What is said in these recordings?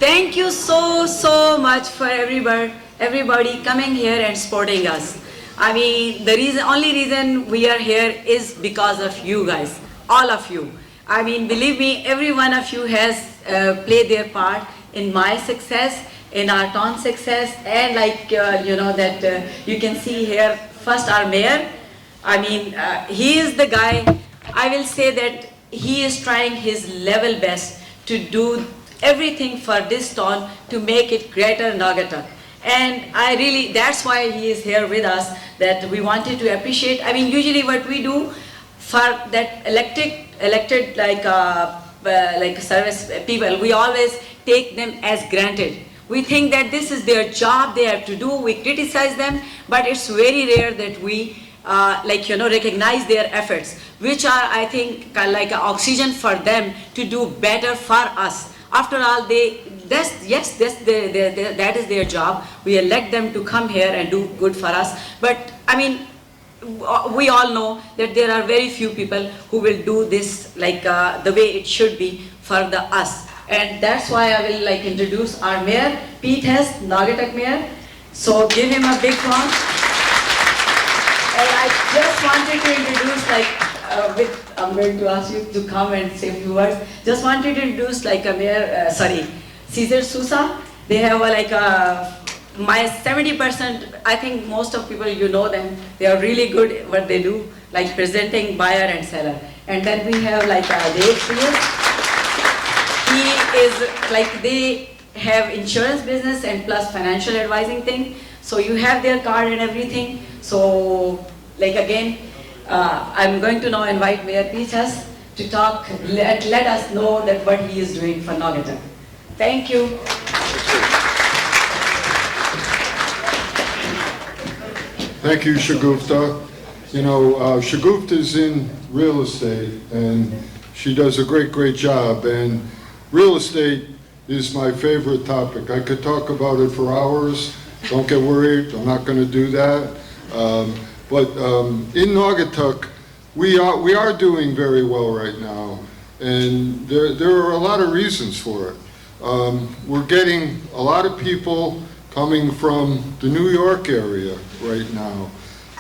Thank you so much for everybody coming here and supporting us. I mean, only reason we are here is because of you guys, all of you. I mean, believe me, every one of you has played their part in my success, in our town success, and like you can see here, first our mayor. I mean, he is the guy. I will say that he is trying his level best to do everything for this town to make it greater Naugatuck. And that's why he is here with us, that we wanted to appreciate. I mean, usually what we do for that elected like service people, we always take them as granted. We think that this is their job, they have to do, we criticize them, but it's very rare that we recognize their efforts, which are, I think, like an oxygen for them to do better for us. After all, that is their job. We elect them to come here and do good for us. But I mean, we all know that there are very few people who will do this the way it should be for us. And that's why I will introduce our mayor, Pete Hess, Naugatuck mayor. So give him a big round. And I just wanted to introduce I'm going to ask you to come and say a few words. Just wanted to introduce a mayor, Cesar Sousa. They have my 70%, I think most of people, you know them, they are really good at what they do, like presenting buyer and seller. And then we have Dave Prius. He is they have insurance business and plus financial advising thing. So you have their card and everything. So again, I'm going to now invite Mayor Pichas to talk, let us know that what he is doing for Naugatuck. Thank you. Thank you, Shagufta. You know, Shagufta is in real estate, and she does a great job. And real estate is my favorite topic. I could talk about it for hours. Don't get worried, I'm not going to do that. But in Naugatuck, we are doing very well right now, and there are a lot of reasons for it. We're getting a lot of people coming from the New York area right now,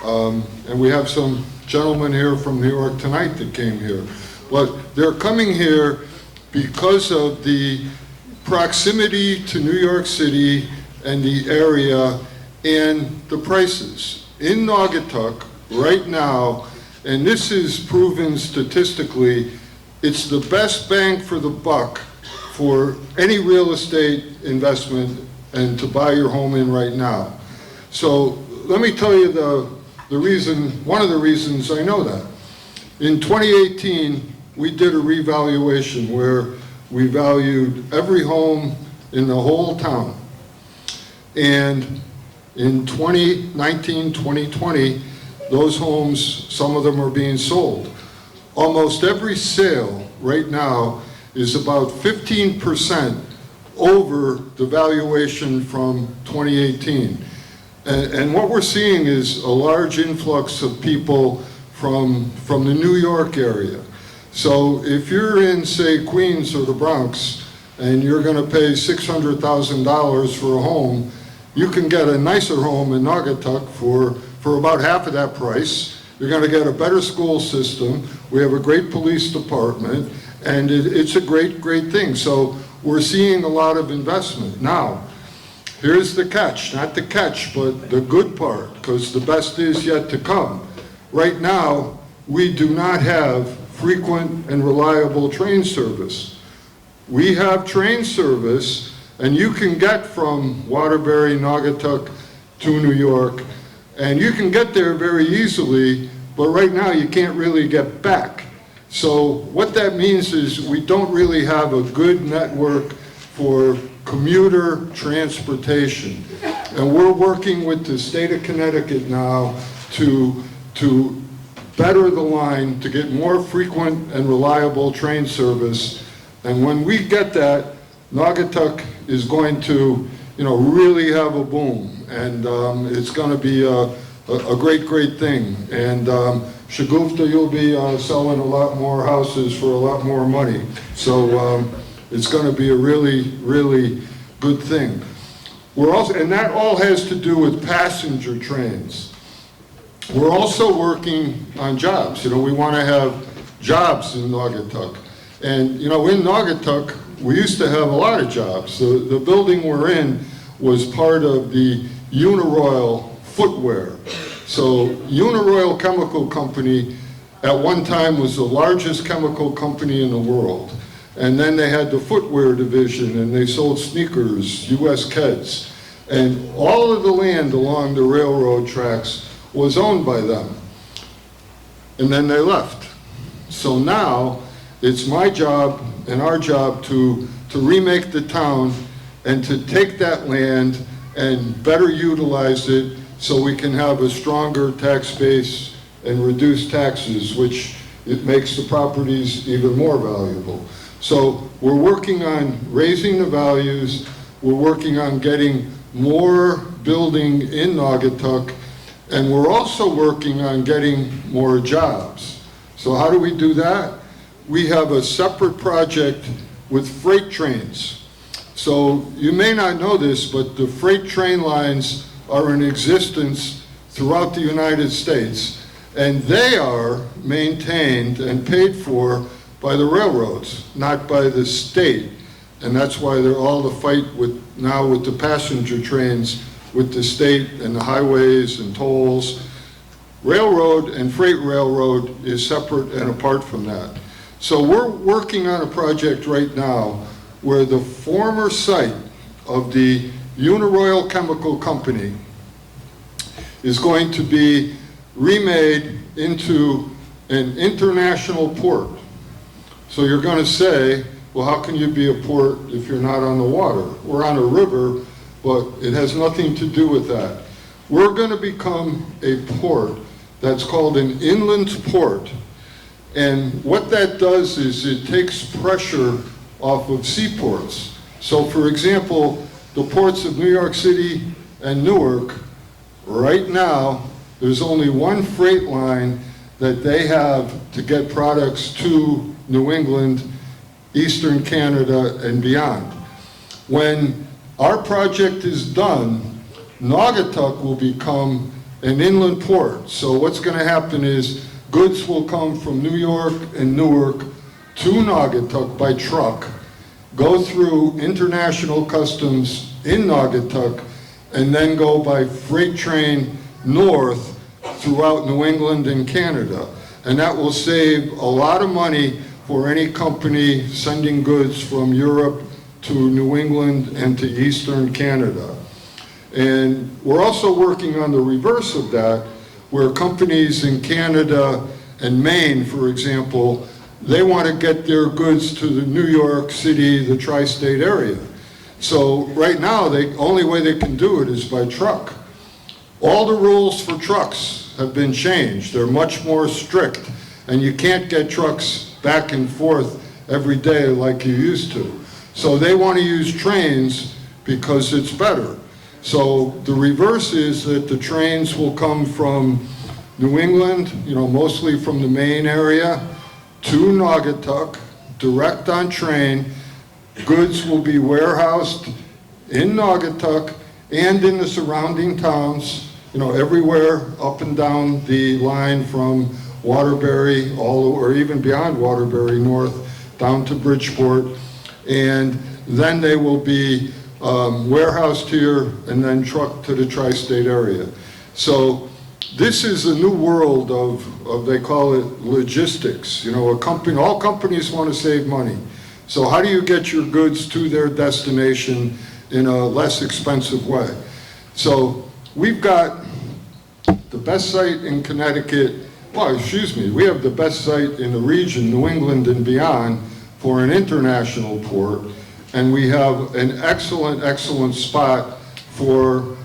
and we have some gentlemen here from New York tonight that came here. But they're coming here because of the proximity to New York City and the area and the prices. In Naugatuck right now, and this is proven statistically, it's the best bang for the buck for any real estate investment and to buy your home in right now. So let me tell you the reason, one of the reasons I know that. In 2018, we did a revaluation where we valued every home in the whole town. And in 2019, 2020, those homes, some of them are being sold. Almost every sale right now is about 15% over the valuation from 2018. And what we're seeing is a large influx of people from the New York area. So if you're in, say, Queens or the Bronx, and you're gonna pay $600,000 for a home, you can get a nicer home in Naugatuck for about half of that price. You're gonna get a better school system. We have a great police department, and it's a great thing. So we're seeing a lot of investment. Now, here's the catch, not the catch, but the good part, because the best is yet to come. Right now, we do not have frequent and reliable train service. We have train service, and you can get from Waterbury, Naugatuck to New York, and you can get there very easily, but right now you can't really get back. So what that means is we don't really have a good network for commuter transportation. And we're working with the state of Connecticut now to better the line, to get more frequent and reliable train service. And when we get that, Naugatuck is going to, really have a boom. And it's going to be a great thing. And Shagufta, you'll be selling a lot more houses for a lot more money. So it's going to be a really, really good thing. We're also, and that all has to do with passenger trains. We're also working on jobs. You know, we want to have jobs in Naugatuck. And, you know, in Naugatuck, we used to have a lot of jobs. The building we're in was part of the Uniroyal footwear. So Uniroyal Chemical Company at one time was the largest chemical company in the world. And then they had the footwear division, and they sold sneakers, US Keds. And all of the land along the railroad tracks was owned by them. And then they left. So now it's my job and our job to remake the town and to take that land and better utilize it so we can have a stronger tax base and reduce taxes, which it makes the properties even more valuable. So we're working on raising the values, we're working on getting more building in Naugatuck, and we're also working on getting more jobs. So how do we do that? We have a separate project with freight trains. So you may not know this, but the freight train lines are in existence throughout the United States, and they are maintained and paid for by the railroads, not by the state. And that's why they're all the fight now with the passenger trains, with the state and the highways and tolls. Railroad and freight railroad is separate and apart from that. So we're working on a project right now where the former site of the Uniroyal Chemical Company is going to be remade into an international port. So you're going to say, well, how can you be a port if you're not on the water? We're on a river, but it has nothing to do with that. We're going to become a port that's called an inland port. And what that does is it takes pressure off of seaports. So for example, the ports of New York City and Newark, right now, there's only one freight line that they have to get products to New England, Eastern Canada, and beyond. When our project is done, Naugatuck will become an inland port. So what's going to happen is goods will come from New York and Newark to Naugatuck by truck, go through international customs in Naugatuck, and then go by freight train north throughout New England and Canada. And that will save a lot of money for any company sending goods from Europe to New England and to Eastern Canada. And we're also working on the reverse of that, where companies in Canada and Maine, for example, they want to get their goods to the New York City, the tri-state area. So right now, the only way they can do it is by truck. All the rules for trucks have been changed. They're much more strict, and you can't get trucks back and forth every day like you used to. So they want to use trains because it's better. So the reverse is that the trains will come from New England, mostly from the Maine area, to Naugatuck, direct on train. Goods will be warehoused in Naugatuck and in the surrounding towns, everywhere up and down the line from Waterbury, or even beyond Waterbury north, down to Bridgeport. And then they will be warehoused here and then trucked to the tri-state area. So this is a new world of they call it logistics. All companies want to save money. So how do you get your goods to their destination in a less expensive way? So we've got the best site in Connecticut, we have the best site in the region, New England and beyond, for an international port. And we have an excellent, excellent spot for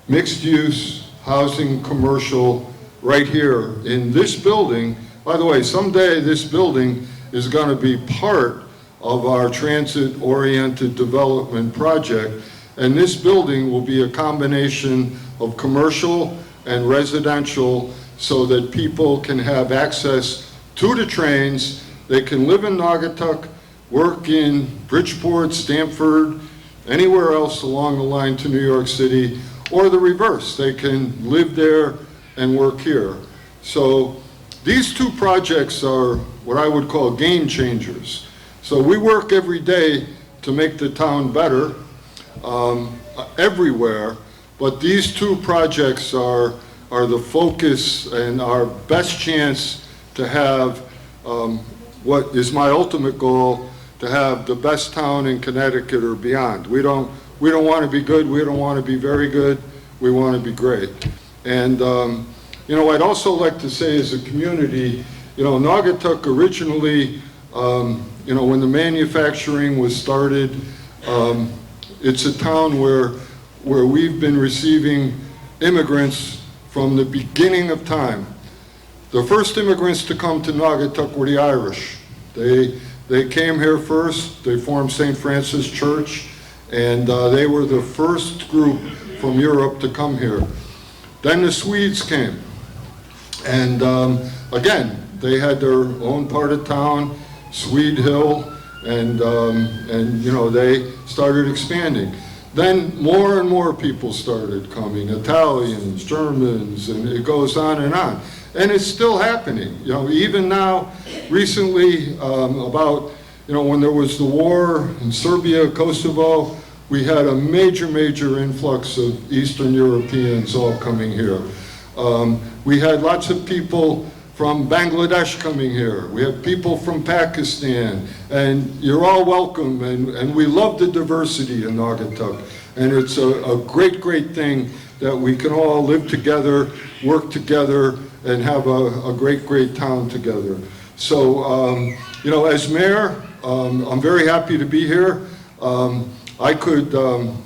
mixed use, housing, commercial, right here in this building. By the way, someday this building is going to be part of our transit-oriented development project. And this building will be a combination of commercial and residential so that people can have access to the trains. They can live in Naugatuck, work in Bridgeport, Stamford, anywhere else along the line to New York City, or the reverse. They can live there and work here. So these two projects are what I would call game changers. So we work every day to make the town better everywhere, but these two projects are the focus and our best chance to have what is my ultimate goal, to have the best town in Connecticut or beyond. We don't want to be good, we don't want to be very good, we want to be great. And you know, I'd also like to say as a community, you know, Naugatuck originally, you know, when the manufacturing was started, it's a town where we've been receiving immigrants from the beginning of time. The first immigrants to come to Naugatuck were the Irish. They came here first, they formed St. Francis Church, and they were the first group from Europe to come here. Then the Swedes came, and again, they had their own part of town, Swede Hill, and you know, they started expanding. Then more and more people started coming, Italians, Germans, and it goes on and on. And it's still happening. You know, even now, recently, about, you know, when there was the war in Serbia, Kosovo, we had a major influx of Eastern Europeans all coming here. We had lots of people from Bangladesh coming here. We have people from Pakistan, and you're all welcome, and we love the diversity in Naugatuck. And it's a great thing that we can all live together, work together, and have a great town together. So, you know, as mayor, I'm very happy to be here. I could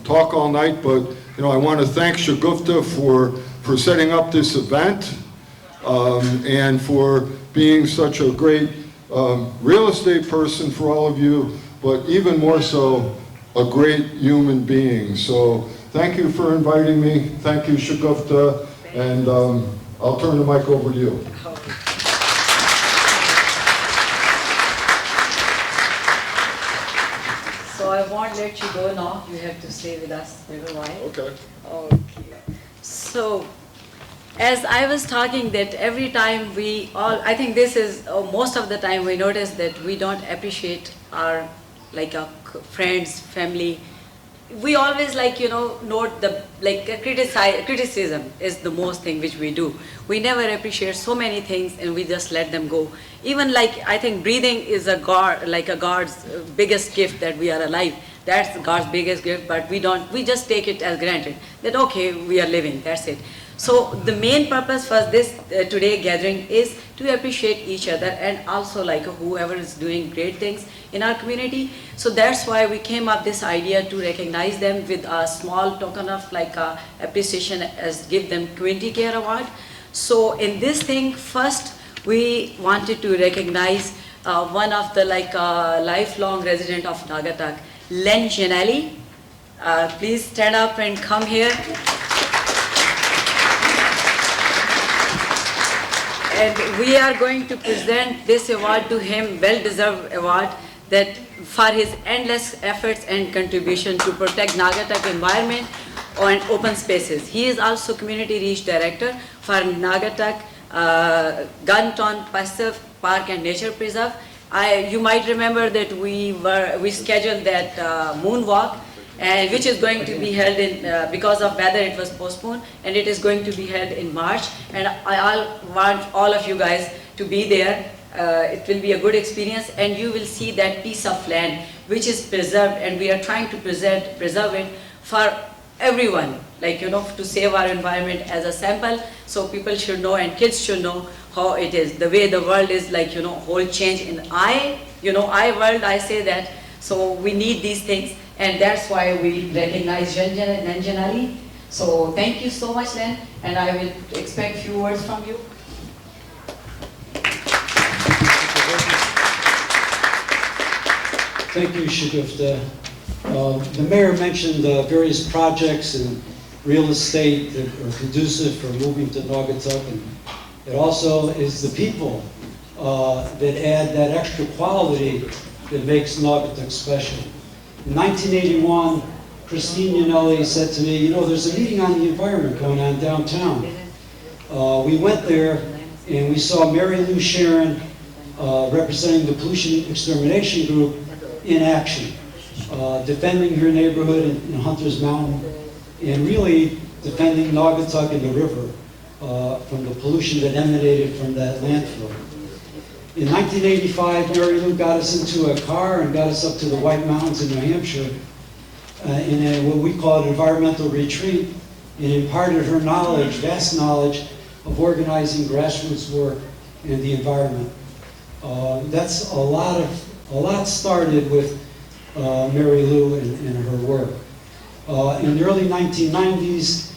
talk all night, but, you know, I want to thank Shagufta for setting up this event. And for being such a great real estate person for all of you, but even more so, a great human being. So thank you for inviting me. Thank you, Shagufta, and I'll turn the mic over to you. So I won't let you go now. You have to stay with us for a while. Okay. Okay. So, as I was talking that every time we all, I think this is, most of the time we notice that we don't appreciate our, like our friends, family. We always like, you know, note the, like criticism is the most thing which we do. We never appreciate so many things and we just let them go. Even like, I think breathing is a God, like a God's biggest gift that we are alive. That's God's biggest gift, but we just take it as granted. That okay, we are living, that's it. So the main purpose for this today gathering is to appreciate each other and also like whoever is doing great things in our community. So that's why we came up this idea to recognize them with a small token of like appreciation as give them Community Care Award. So in this thing, first we wanted to recognize one of the like lifelong resident of Naugatuck, Len Gianelli. Please stand up and come here. And we are going to present this award to him, well-deserved award, that for his endless efforts and contribution to protect Naugatuck environment and open spaces. He is also Community Reach Director for Naugatuck Gunton Passive Park and Nature Preserve. You might remember that we scheduled that moonwalk, and which is going to be held in, because of weather it was postponed, and it is going to be held in March, and I want all of you guys to be there. It will be a good experience, and you will see that piece of land which is preserved, and we are trying to preserve it for everyone, like, you know, to save our environment as a sample, so people should know and kids should know how it is, the way the world is, like, you know, whole change in world, I say that, so we need these things. And that's why we recognize Len Gianelli. So thank you so much, Len, and I will expect a few words from you. Thank you, Shagufta. The mayor mentioned various projects in real estate that are conducive for moving to Naugatuck, and it also is the people that add that extra quality that makes Naugatuck special. In 1981, Christine Yanelli said to me, you know, there's a meeting on the environment going on downtown. We went there and we saw Mary Lou Sharon representing the Pollution Extermination Group in action, defending her neighborhood in Hunter's Mountain and really defending Naugatuck and the river from the pollution that emanated from that landfill. In 1985, Mary Lou got us into a car and got us up to the White Mountains in New Hampshire in what we call an environmental retreat, and imparted her knowledge, vast knowledge, of organizing grassroots work in the environment. That's a lot started with Mary Lou and her work. In the early 1990s,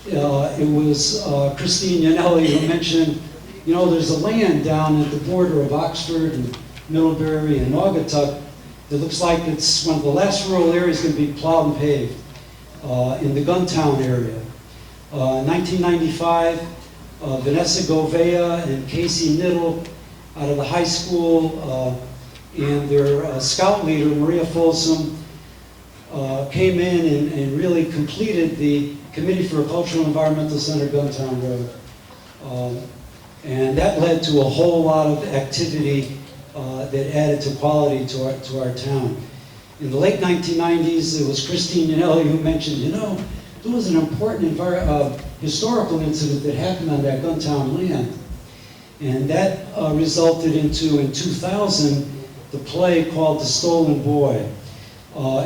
it was Christine Yanelli who mentioned, you know, there's a land down at the border of Oxford and Middlebury and Naugatuck that looks like it's one of the last rural areas going to be plowed and paved in the Guntown area. In 1995, Vanessa Govea and Casey Niddle out of the high school and their scout leader, Maria Folsom, came in and really completed the Committee for a Cultural Environmental Center, Guntown Road. And that led to a whole lot of activity that added to quality to our town. In the late 1990s, it was Christine Yanelli who mentioned, you know, there was an important historical incident that happened on that Guntown land. And that resulted into, in 2000, the play called The Stolen Boy,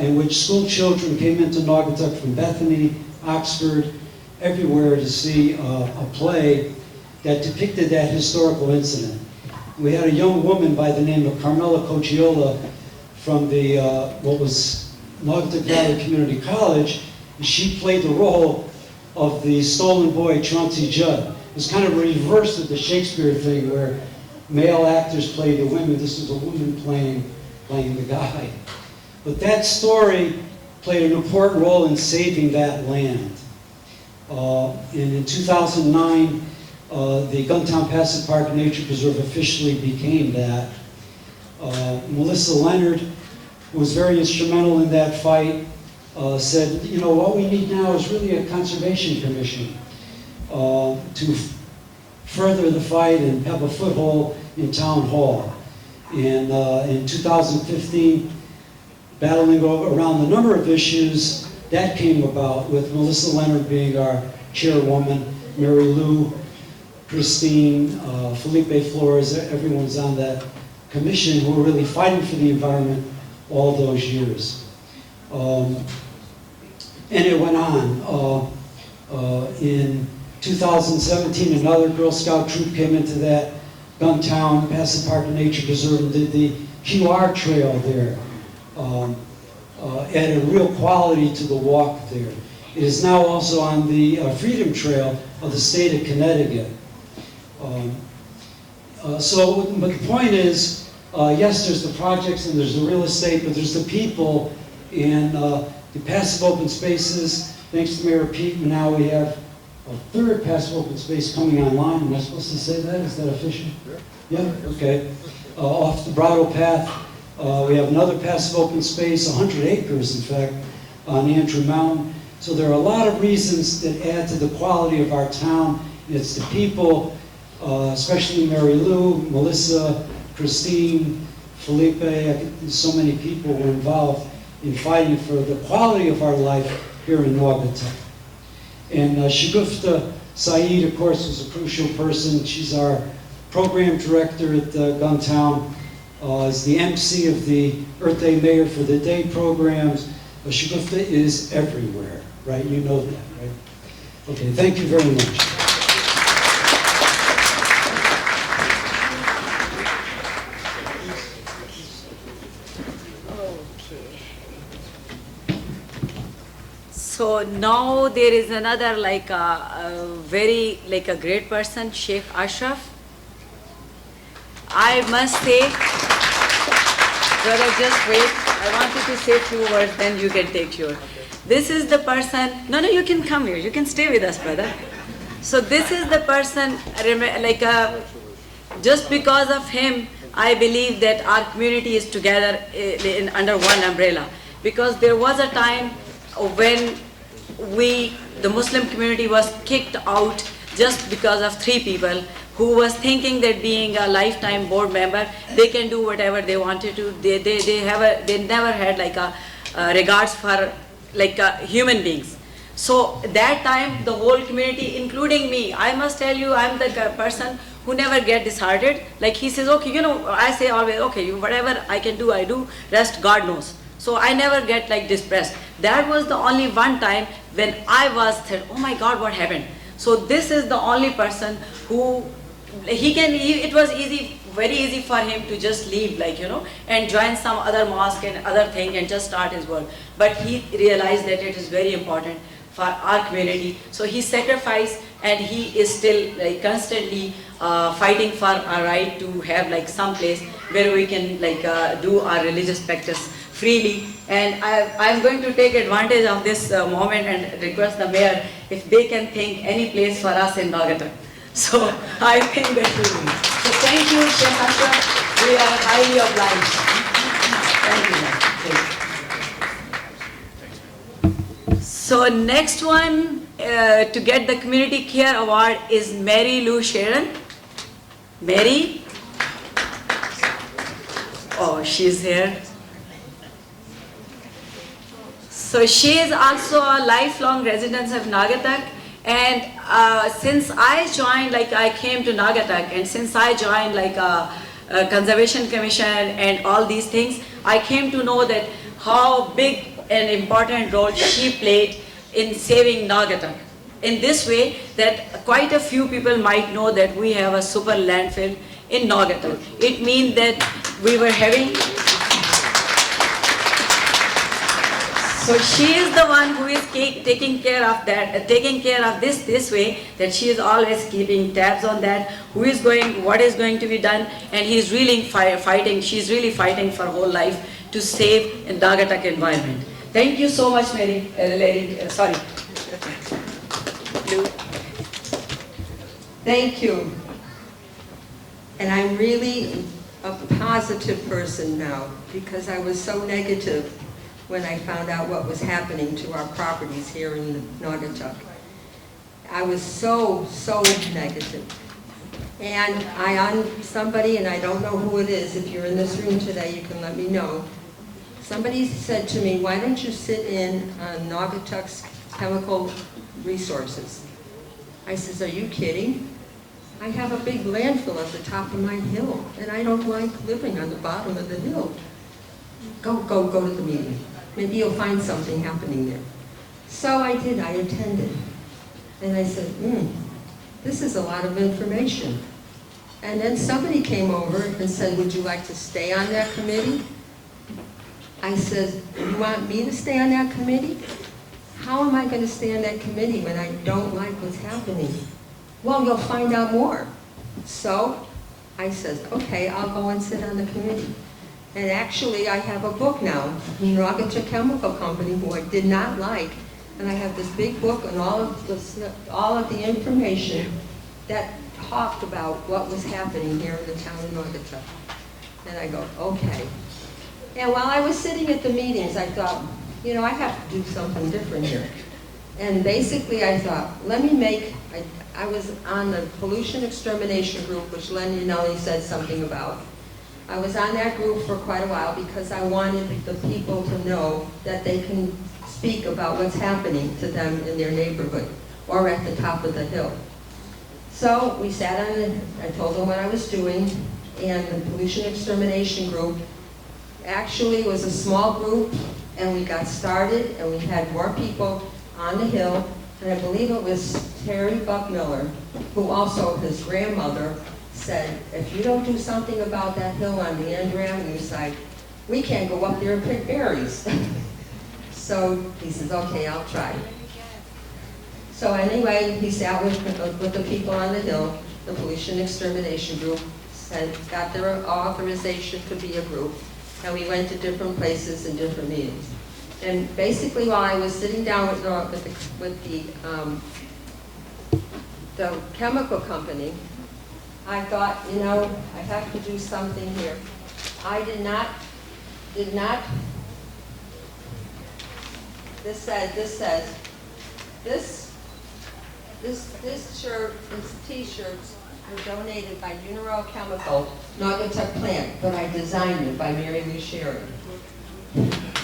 in which school children came into Naugatuck from Bethany, Oxford, everywhere to see a play that depicted that historical incident. We had a young woman by the name of Carmela Cocciola from the, what was Naugatuck Valley Community College, and she played the role of the stolen boy, Chauncey Judd. It was kind of a reverse of the Shakespeare thing where male actors play the women. This was a woman playing the guy. But that story played an important role in saving that land. And in 2009, the Guntown Passive Park Nature Preserve officially became that. Melissa Leonard, who was very instrumental in that fight, said, you know, what we need now is really a conservation commission to further the fight and have a foothold in town hall. And in 2015, battling around the number of issues, that came about with Melissa Leonard being our chairwoman, Mary Lou, Christine, Felipe Flores, everyone's on that commission who were really fighting for the environment all those years. And it went on. In 2017, another Girl Scout troop came into that Guntown Passive Park Nature Preserve and did the QR trail there. Added real quality to the walk there. It is now also on the Freedom Trail of the state of Connecticut. But the point is, yes, there's the projects and there's the real estate, but there's the people and the passive open spaces. Thanks to Mayor Pete, now we have a third passive open space coming online. Am I supposed to say that? Is that official? Yeah, okay. Off the Bridle Path, we have another passive open space, 100 acres, in fact, on Andrew Mountain. So there are a lot of reasons that add to the quality of our town. It's the people, especially Mary Lou, Melissa, Christine, Felipe. So many people were involved in fighting for the quality of our life here in Naugatuck. And Shagufta Saeed, of course, was a crucial person. She's our program director at Guntown, is the MC of the Earth Day Mayor for the Day programs. Shagufta is everywhere, right? You know that, right? Okay, thank you very much. So now there is another very a great person, Sheikh Ashraf. I must say, brother, just wait. I want you to say a few words, then you can take your. This is the person. No, you can come here. You can stay with us, brother. So this is the person. Just because of him, I believe that our community is together under one umbrella, because there was a time when the Muslim community was kicked out just because of 3 people who was thinking that being a lifetime board member, they can do whatever they wanted to. They never had like a regards for like human beings. So that time the whole community, including me, I must tell you, I'm the person who never get disheartened. Like he says, okay, I say always, okay, whatever I can do, I do, rest God knows. So I never get like depressed. That was the only one time when I was said, oh my God, what happened? So this is the only person who, it was easy, very easy for him to just leave, like, and join some other mosque and other thing and just start his work. But he realized that it is very important for our community. So he sacrificed, and he is still like constantly fighting for our right to have like some place where we can like do our religious practice freely. And I'm going to take advantage of this moment and request the mayor if they can think any place for us in Naugatuck. So I think that we will. So thank you, Sheikh Ashraf. We are highly obliged. Thank you. So next one to get the Community Care Award is Mary Lou Sharon. Mary? Oh, she's here. So she is also a lifelong resident of Naugatuck, and since I joined, like I came to Naugatuck, and since I joined like a Conservation Commission and all these things, I came to know that how big an important role she played in saving Naugatuck. In this way, that quite a few people might know that we have a super landfill in Naugatuck. It means that we were having. So she is the one who is taking care of that, this way, that she is always keeping tabs on that, what is going to be done, and he's really fighting, she's really fighting for whole life to save the Naugatuck environment. Thank you so much, Mary, sorry. Thank you. And I'm really a positive person now, because I was so negative when I found out what was happening to our properties here in Naugatuck. I was so negative. And somebody, and I don't know who it is, if you're in this room today, you can let me know. Somebody said to me, why don't you sit in on Naugatuck's chemical resources? I says, are you kidding? I have a big landfill at the top of my hill, and I don't like living on the bottom of the hill. Go to the meeting. Maybe you'll find something happening there. So I did, I attended. And I said, this is a lot of information. And then somebody came over and said, would you like to stay on that committee? I said, you want me to stay on that committee? How am I going to stay on that committee when I don't like what's happening? Well, you'll find out more. So I said, okay, I'll go and sit on the committee. And actually, I have a book now, Naugatuck Chemical Company, who I did not like, and I have this big book and all of the information that talked about what was happening here in the town of Naugatuck. And I go, okay. And while I was sitting at the meetings, I thought, I have to do something different here. And basically, I thought, I was on the Pollution Extermination Group, which Len Yanelli said something about. I was on that group for quite a while because I wanted the people to know that they can speak about what's happening to them in their neighborhood or at the top of the hill. So we sat on it, I told them what I was doing, and the Pollution Extermination Group actually was a small group, and we got started, and we had more people on the hill, and I believe it was Terry Buckmiller, who also, his grandmother, said, if you don't do something about that hill on the Andrew Avenue side, we can't go up there and pick berries. So he says, okay, I'll try. So anyway, he sat with the people on the hill, the Pollution Extermination Group, got their authorization to be a group, and we went to different places and different meetings. And basically, while I was sitting down with the chemical company, I thought, you know, I have to do something here. I did not, this says, this shirt, these t-shirts were donated by Uniral Chemical, Naugatuck plant, but I designed it by Mary Lou Sherry.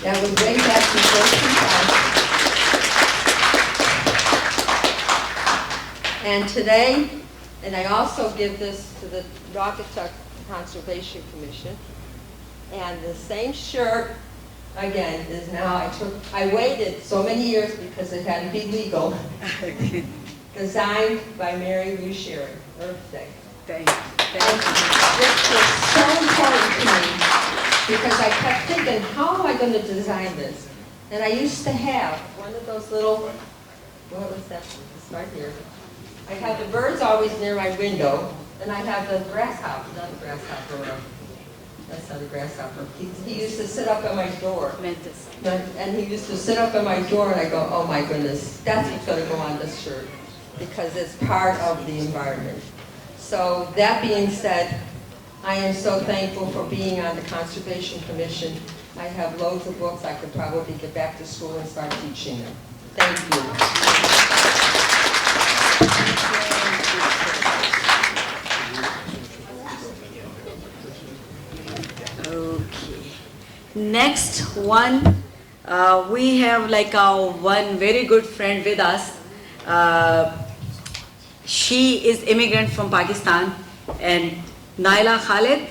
That was way back before 2000. And today, and I also give this to the Naugatuck Conservation Commission, and the same shirt, again, is now, I waited so many years because it had to be legal. Designed by Mary Lou Sherry, Earth Day. Thank you. And this was so important to me because I kept thinking, how am I going to design this? And I used to have one of those little, what was that? It's right here. I have the birds always near my window, and I have the grasshopper, not a grasshopper, that's not a grasshopper. He used to sit up at my door. Mantis. And he used to sit up at my door, and I go, oh my goodness, that's what's going to go on this shirt, because it's part of the environment. So that being said, I am so thankful for being on the Conservation Commission. I have loads of books. I could probably get back to school and start teaching them. Thank you. Okay. Next one, we have like one very good friend with us. She is immigrant from Pakistan, and Naila Khalid.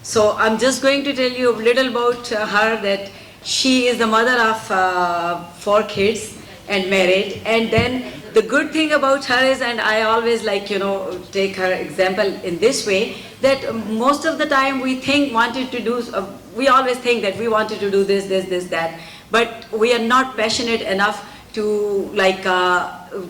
So I'm just going to tell you a little about her, that she is the mother of 4 kids and married. And then the good thing about her is, and I always like, you know, take her example in this way, that most of the time we we always think that we wanted to do this, that, but we are not passionate enough to like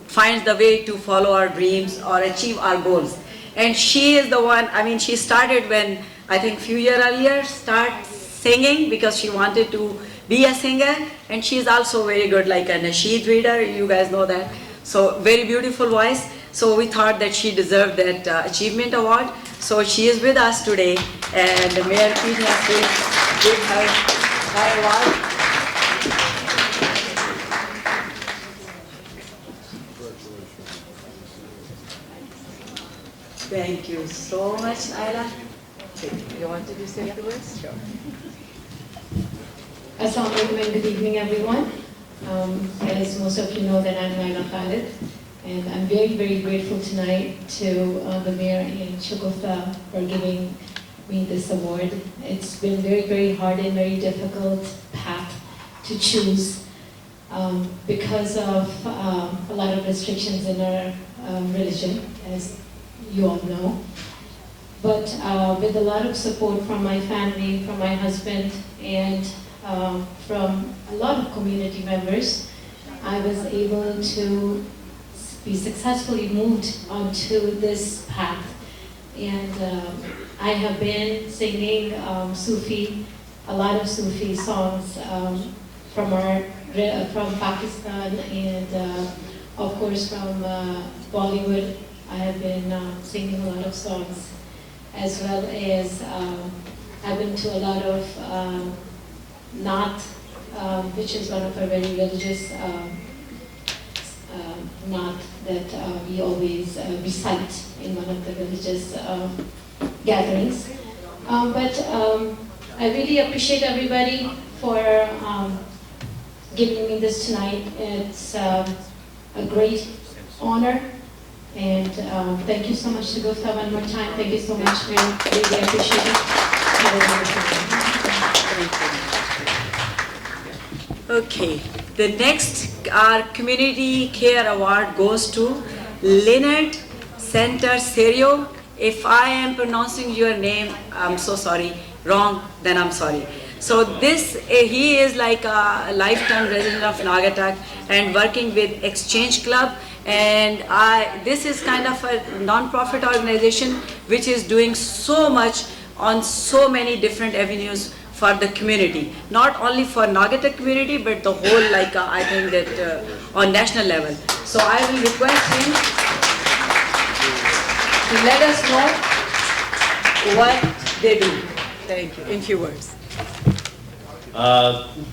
find the way to follow our dreams or achieve our goals. And she is the one, I mean, she started when, I think few years earlier, start singing because she wanted to be a singer, and she is also very good, like a nasheed reader, you guys know that. So very beautiful voice. So we thought that she deserved that achievement award. So she is with us today, and Mayor Pete has to give her award. Thank you so much, Ayla. You wanted to say a few words? Sure. Assalamu alaikum and good evening, everyone. As most of you know, that I'm Naila Khalid, and I'm very, very grateful tonight to the mayor and Shagufta for giving me this award. It's been very, very hard and very difficult path to choose because of a lot of restrictions in our religion, as you all know. But with a lot of support from my family, from my husband, and from a lot of community members, I was able to be successfully moved onto this path. And I have been singing Sufi, a lot of Sufi songs from Pakistan, and of course from Bollywood. I have been singing a lot of songs, as well as I've been to a lot of Naat, which is one of our very religious Naat that we always recite in one of the religious gatherings. But I really appreciate everybody for giving me this tonight. It's a great honor. And thank you so much to Gupta one more time. Thank you so much, man. Really appreciate it. Okay, the next our Community Care Award goes to Leonard Center Serio. If I am pronouncing your name, I'm so sorry, wrong, then I'm sorry. So this, he is like a lifetime resident of Naugatuck and working with Exchange Club. And this is kind of a non-profit organization which is doing so much on so many different avenues for the community. Not only for Naugatuck community, but the whole, like I think that on national level. So I will request him to let us know what they do. Thank you, in few words.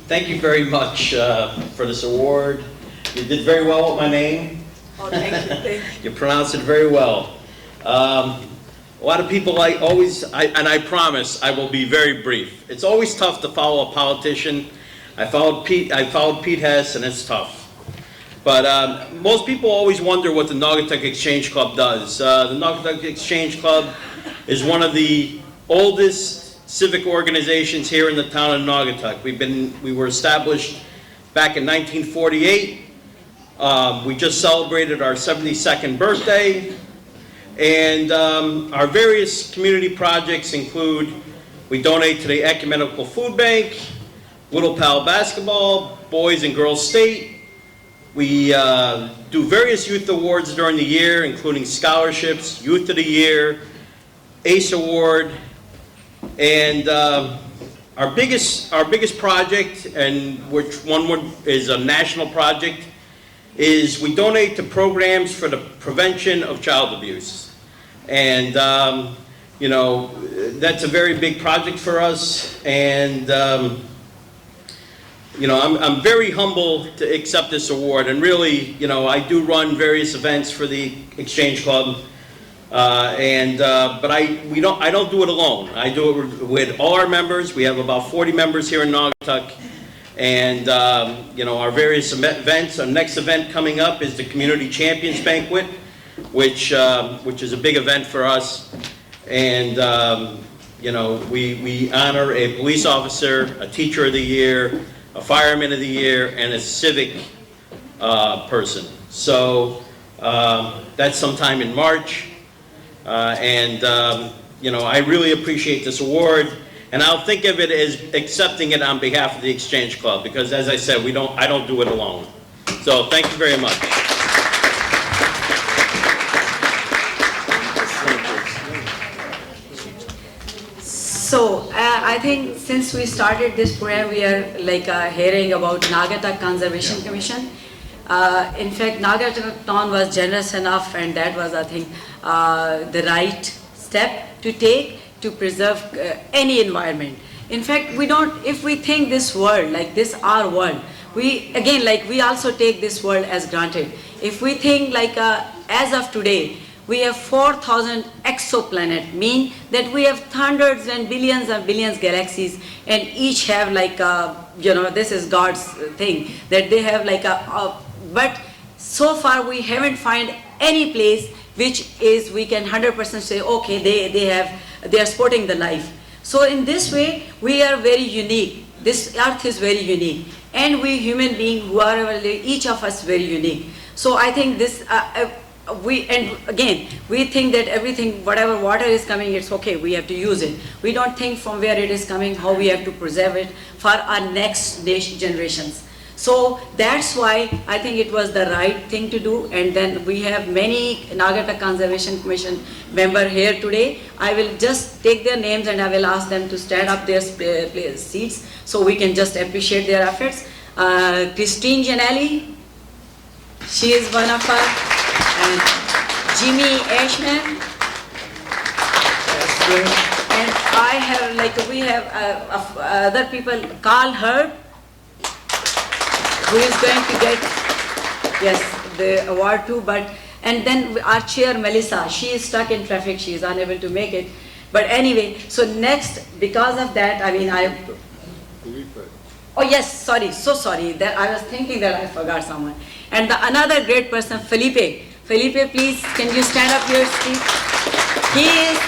Thank you very much for this award. You did very well with my name. Oh, thank you, thank you. You pronounced it very well. A lot of people, and I promise I will be very brief. It's always tough to follow a politician. I followed Pete Hess, and it's tough. But most people always wonder what the Naugatuck Exchange Club does. The Naugatuck Exchange Club is one of the oldest civic organizations here in the town of Naugatuck. We were established back in 1948. We just celebrated our 72nd birthday. And our various community projects include, we donate to the Ecumenical Food Bank, Little Pal Basketball, Boys and Girls State. We do various youth awards during the year, including scholarships, Youth of the Year, ACE Award, and our biggest project, and which one is a national project, is we donate to programs for the prevention of child abuse. And you know, that's a very big project for us, and you know, I'm very humble to accept this award. And really, you know, I do run various events for the Exchange Club, but I don't do it alone. I do it with all our members. We have about 40 members here in Naugatuck, and you know, our various events. Our next event coming up is the Community Champions Banquet, which is a big event for us. And you know, we honor a police officer, a teacher of the year, a fireman of the year, and a civic person. So that's sometime in March. You know, I really appreciate this award, and I'll think of it as accepting it on behalf of the Exchange Club, because as I said, I don't do it alone. So thank you very much. So I think since we started this program, we are like hearing about Naugatuck Conservation Commission. In fact, Naugatuck town was generous enough, and that was, I think, the right step to take to preserve any environment. In fact, if we think this world, like this our world, we also take this world as granted. If we think like as of today, we have 4,000 exoplanets, mean that we have hundreds and billions of billions galaxies, and each have like you know, this is God's thing, that they have like but so far we haven't found any place which is we can 100% say, okay, they are supporting the life. So in this way, we are very unique. This earth is very unique, and we human beings, whoever, each of us very unique. So I think this, we think that everything, whatever water is coming, it's okay, we have to use it. We don't think from where it is coming, how we have to preserve it for our next generations. So that's why I think it was the right thing to do. And then we have many Naugatuck Conservation Commission members here today. I will just take their names and I will ask them to stand up their seats so we can just appreciate their efforts. Christine Janelli, she is one of us. And Jimmy Ashman. And I have, like, we have other people, Carl Herb, who is going to get, yes, the award too. And then our chair, Melissa, she is stuck in traffic, she is unable to make it. But anyway, so next, because of that, I mean, oh yes, sorry, so sorry, that I was thinking that I forgot someone. And another great person, Felipe. Felipe, please, can you stand up your seat? He is,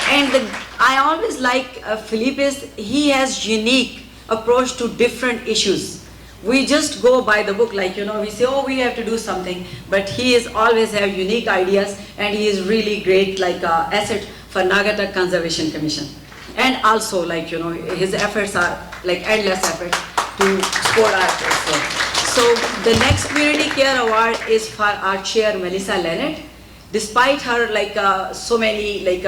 and I always like Felipe's, he has unique approach to different issues. We just go by the book, like, you know, we say, oh, we have to do something, but he is always have unique ideas, and he is really great, like, asset for Naugatuck Conservation Commission. And also, like, you know, his efforts are like endless efforts to support our efforts. So the next Community Care Award is for our chair, Melissa Leonard. Despite her like so many like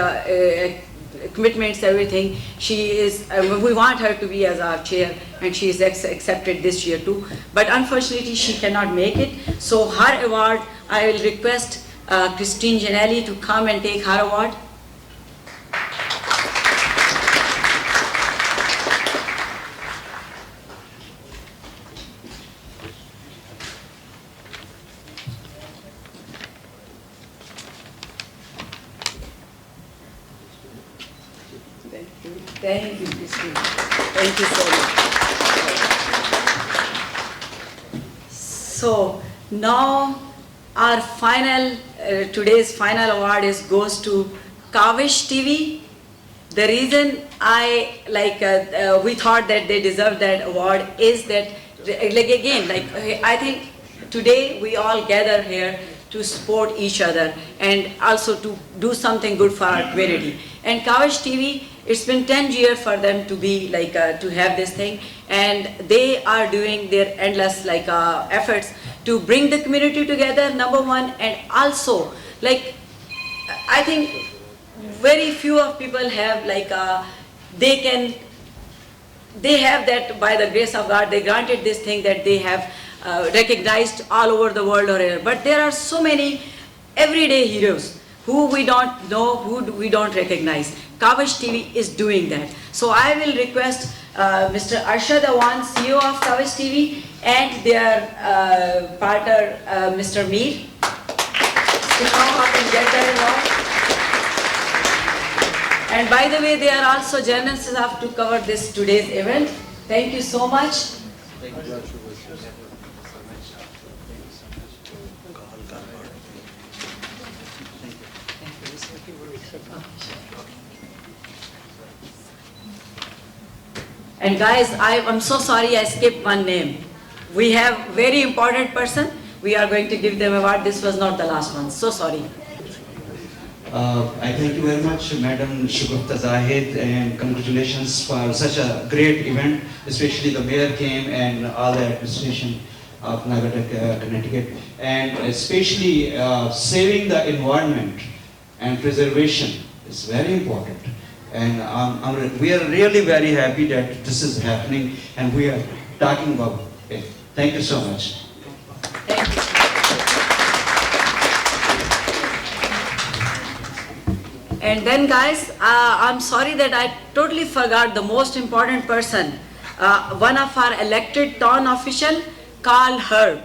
commitments, everything, she is. We want her to be as our chair, and she is accepted this year too. But unfortunately, she cannot make it. So her award, I will request Christine Janelli to come and take her award. Thank you, Christine. Thank you so much. So now our final, today's final award goes to Kavish TV. The reason we thought that they deserve that award is that, I think today we all gather here to support each other and also to do something good for our community. And Kavish TV, it's been 10 years for them to be to have this thing, and they are doing their endless efforts to bring the community together, number one, and also I think very few of people have they have that, by the grace of God, they granted this thing that they have recognized all over the world or here. But there are so many everyday heroes who we don't know, who we don't recognize. Kavish TV is doing that. So I will request Mr. Arshad Awan, CEO of Kavish TV, and their partner, Mr. Mir, to come up and get their award. And by the way, they are also generous enough to cover this today's event. Thank you so much. And guys, I'm so sorry I skipped one name. We have very important person. We are going to give them award. This was not the last one. So sorry. I thank you very much, Madam Shugufta Zahid, and congratulations for such a great event, especially the mayor came and all the administration of Nagatak, Connecticut, and especially saving the environment and preservation is very important. And we are really very happy that this is happening and we are talking about it. Thank you so much. Thank you. And then guys, I'm sorry that I totally forgot the most important person. One of our elected town official, Carl Herb.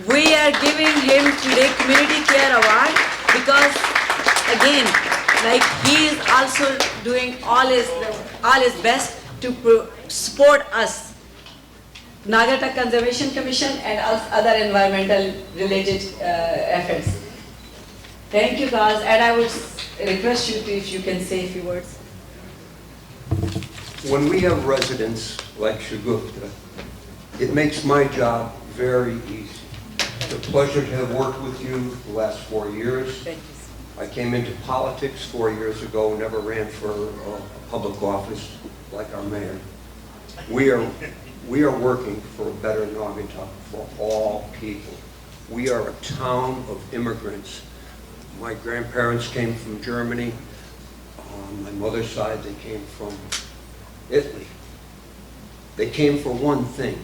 We are giving him today Community Care Award because again, he is also doing all his best to support us, Nagatak Conservation Commission and other environmental related efforts. Thank you guys, and I would request you to, if you can say a few words. When we have residents like Shagufta, it makes my job very easy. It's a pleasure to have worked with you the last 4 years. Thank you. I came into politics 4 years ago, never ran for a public office like our mayor. We are working for a better Naugatuck for all people. We are a town of immigrants. My grandparents came from Germany. On my mother's side, they came from Italy. They came for one thing,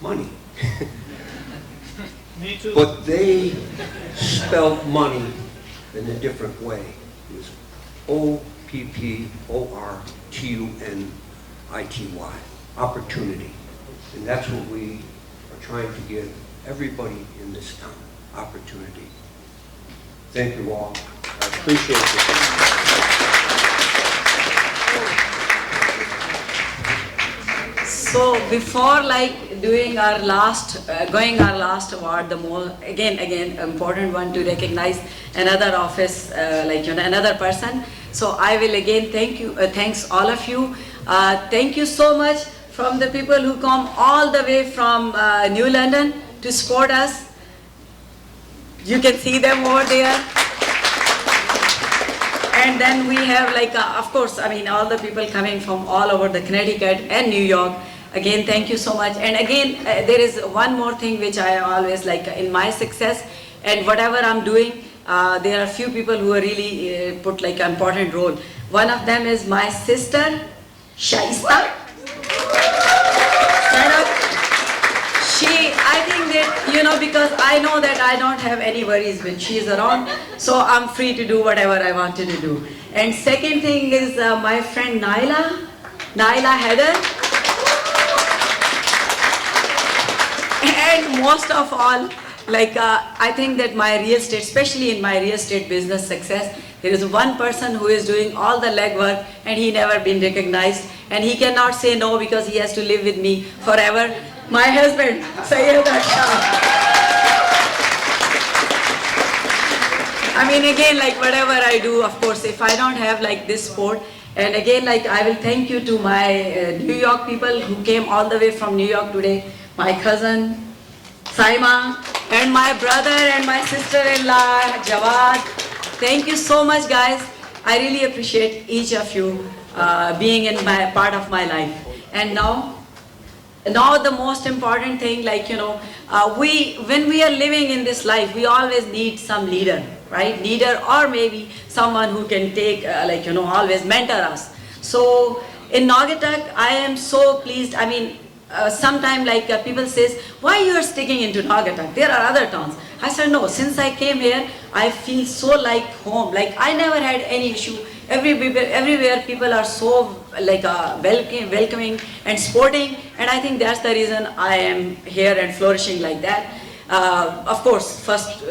money. Me too. But they spelled money in a different way. It was OPPORTUNITY, opportunity. And that's what we are trying to give everybody in this town, opportunity. Thank you all. I appreciate it. So before doing our last, award, the more again important one to recognize another office, another person. So I will again thank you, thanks all of you. Thank you so much from the people who come all the way from New London to support us. You can see them over there. And then we have of course, all the people coming from all over the Connecticut and New York. Again, thank you so much. And again, there is one more thing which I always in my success and whatever I'm doing, there are few people who are really put important role. One of them is my sister, Shaista. I think that, because I know that I don't have any worries when she's around, so I'm free to do whatever I wanted to do. And second thing is my friend Naila Heather. And most of all, I think that my real estate, especially in my real estate business success, There is one person who is doing all the legwork and he never been recognized, and he cannot say no because he has to live with me forever. My husband, Sayyid Aksha. I mean, again, like whatever I do, of course, if I don't have like this support, and again, like I will thank you to my New York people who came all the way from New York today, my cousin, Saima, and my brother and my sister-in-law, Jawad. Thank you so much, guys. I really appreciate each of you being in my part of my life. And now the most important thing, like, when we are living in this life, we always need some leader, right? Leader, or maybe someone who can take, always mentor us. So in Naugatuck, I am so pleased. I mean, sometimes people says, why you are sticking into Naugatuck? There are other towns. I said, no, since I came here, I feel so like home. Like I never had any issue. Everywhere people are so welcoming and supporting, and I think that's the reason I am here and flourishing like that. Of course, first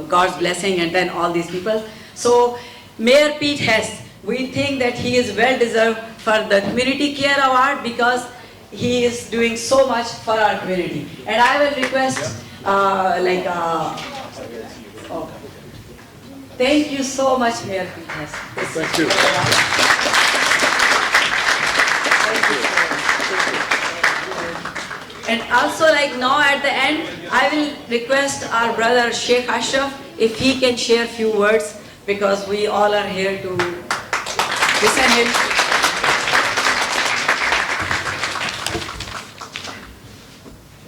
God's blessing, and then all these people. So Mayor Pete Hess, we think that he is well deserved for the Community Care Award because he is doing so much for our community. And I will request thank you so much, Mayor Pete Hess. Thank you. And also, now at the end, I will request our brother Sheikh Ashraf if he can share a few words, because we all are here to listen him.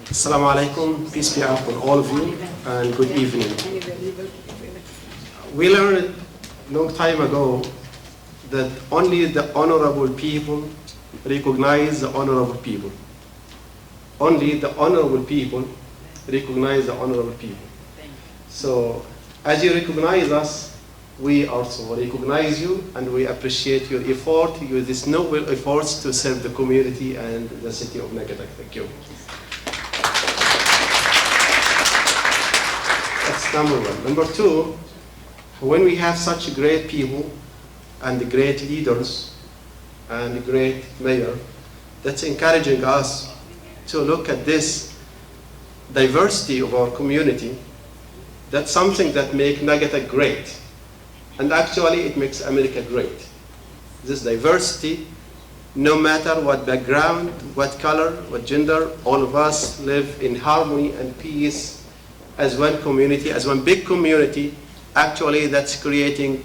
Assalamu alaikum, peace be upon all of you, and good evening. We learned a long time ago that only the honorable people recognize the honorable people. Only the honorable people recognize the honorable people. So, as you recognize us, we also recognize you, and we appreciate your effort, this noble efforts to serve the community and the city of Naugatuck. Thank you. That's number one. Number two, when we have such great people and great leaders and great mayor, that's encouraging us to look at this diversity of our community. That's something that makes Naugatuck great. And actually it makes America great. This diversity, no matter what background, what color, what gender, all of us live in harmony and peace as one community, as one big community. Actually, that's creating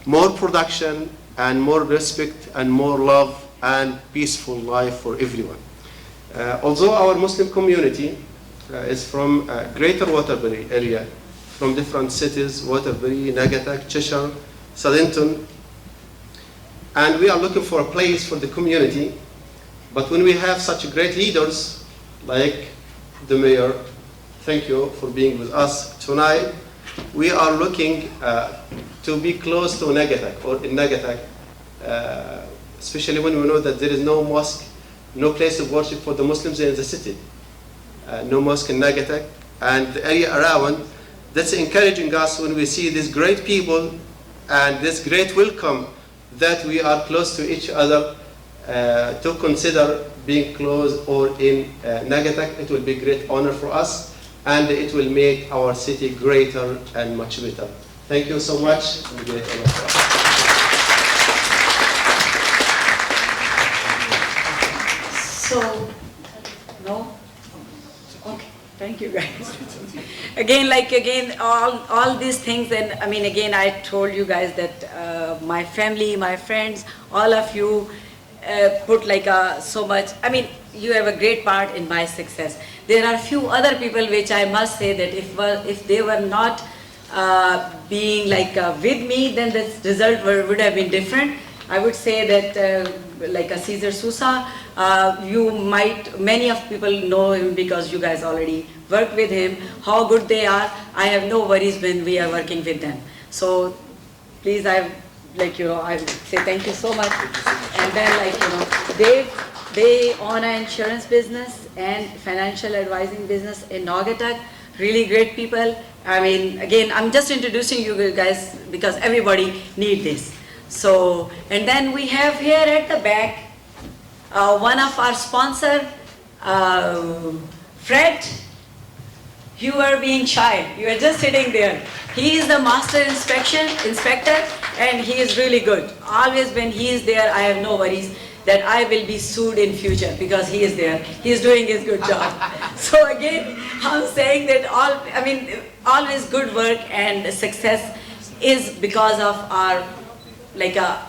more production and more respect and more love and peaceful life for everyone. Although our Muslim community is from Greater Waterbury area, from different cities, Waterbury, Naugatuck, Cheshire, Southington, and we are looking for a place for the community. But when we have such great leaders like the mayor, thank you for being with us tonight. We are looking to be close to Naugatuck, or in Naugatuck, especially when we know that there is no mosque, no place of worship for the Muslims in the city. No mosque in Naugatuck and the area around. That's encouraging us when we see these great people and this great welcome that we are close to each other, to consider being close or in Naugatuck. It will be a great honor for us, and it will make our city greater and much better. Thank you so much. And great honor for us. So, no? Okay, thank you guys. Again, all these things, and I mean, again, I told you guys that my family, my friends, all of you put so much, I mean, you have a great part in my success. There are few other people which I must say that if they were not being with me, then the result would have been different. I would say that Caesar Sousa, many of people know him because you guys already work with him. How good they are, I have no worries when we are working with them. So please, I say thank you so much. And then they own an insurance business and financial advising business in Naugatuck. really great people. I mean, again, I'm just introducing you guys because everybody need this. So, and then we have here at the back, one of our sponsor, Fred. You are being shy. You are just sitting there. He is the master inspector, and he is really good. Always when he is there, I have no worries that I will be sued in future because he is there. He is doing his good job. So again, I'm saying that always good work and success is because of our like a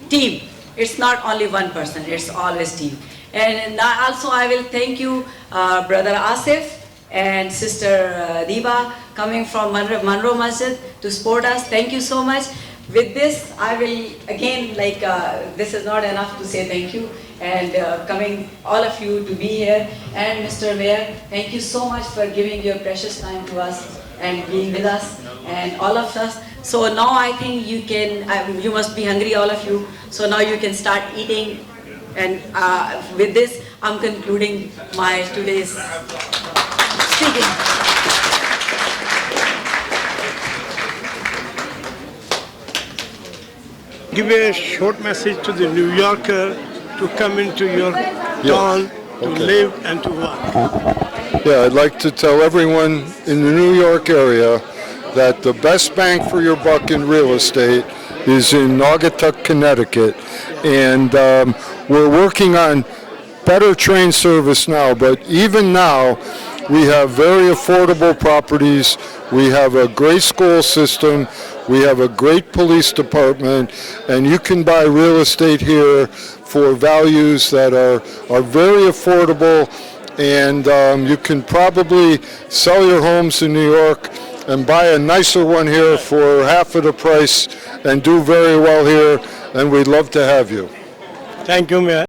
team. It's not only one person. It's always team. And also I will thank you, Brother Asif and Sister Diba, coming from Monroe Masjid to support us. Thank you so much. With this, I will again, this is not enough to say thank you, and coming all of you to be here. And Mr. Mayor, thank you so much for giving your precious time to us and being with us and all of us. So now I think you can, you must be hungry, all of you. So now you can start eating. And with this, I'm concluding my today's speaking. Give a short message to the New Yorker to come into your town to live and to work. Yeah, I'd like to tell everyone in the New York area that the best bang for your buck in real estate is in Naugatuck, Connecticut. And we're working on better train service now, but even now, we have very affordable properties. We have a great school system. We have a great police department, and you can buy real estate here for values that are very affordable, and you can probably sell your homes in New York and buy a nicer one here for half of the price and do very well here, and we'd love to have you. Thank you, Mayor.